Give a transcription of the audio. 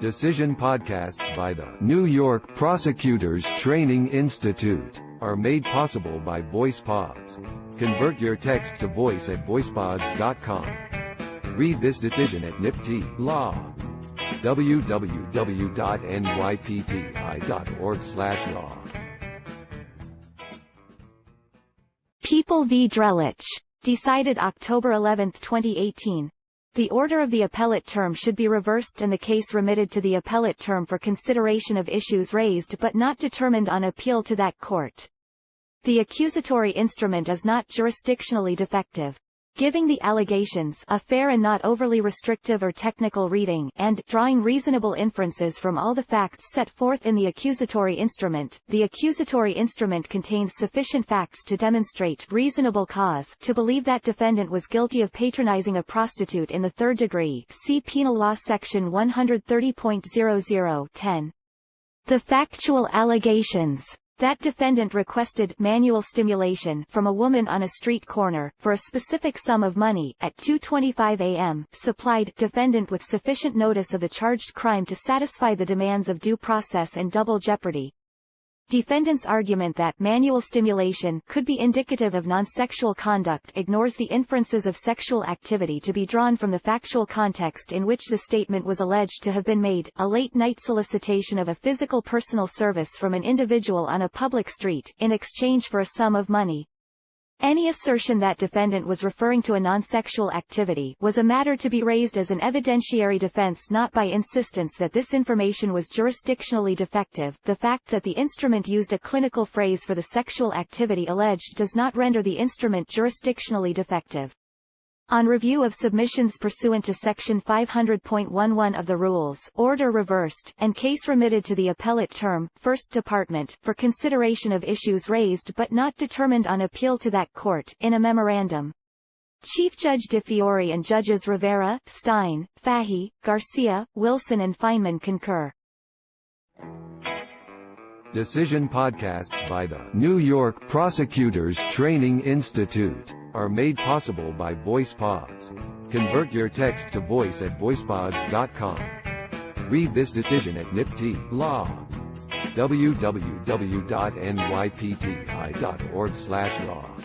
Decision podcasts by the New York Prosecutors Training Institute are made possible by VoicePods. Convert your text to voice at voicepods.com. Read this decision at NYPTI Law. www.nypti.org/law. People v. Drelich. Decided October 11, 2018. The order of the appellate term should be reversed and the case remitted to the appellate term for consideration of issues raised but not determined on appeal to that court. The accusatory instrument is not jurisdictionally defective. Giving the allegations a fair and not overly restrictive or technical reading and drawing reasonable inferences from all the facts set forth in the accusatory instrument, the accusatory instrument contains sufficient facts to demonstrate reasonable cause to believe that defendant was guilty of patronizing a prostitute in the third degree. See Penal Law Section 130.0010. The factual allegations that defendant requested manual stimulation from a woman on a street corner for a specific sum of money at 2:25 a.m. supplied defendant with sufficient notice of the charged crime to satisfy the demands of due process and double jeopardy. Defendant's argument that manual stimulation could be indicative of non-sexual conduct ignores the inferences of sexual activity to be drawn from the factual context in which the statement was alleged to have been made, a late-night solicitation of a physical personal service from an individual on a public street, in exchange for a sum of money. Any assertion that defendant was referring to a non-sexual activity was a matter to be raised as an evidentiary defense, not by insistence that this information was jurisdictionally defective. The fact that the instrument used a clinical phrase for the sexual activity alleged does not render the instrument jurisdictionally defective. On review of submissions pursuant to Section 500.11 of the Rules, order reversed, and case remitted to the appellate term, First Department, for consideration of issues raised but not determined on appeal to that court, in a memorandum. Chief Judge DeFiore and Judges Rivera, Stein, Fahy, Garcia, Wilson and Feynman concur. Decision podcasts by the New York Prosecutors Training Institute are made possible by VoicePods. Convert your text to voice at voicepods.com. Read this decision at NYPTI Law. www.nypti.org/law.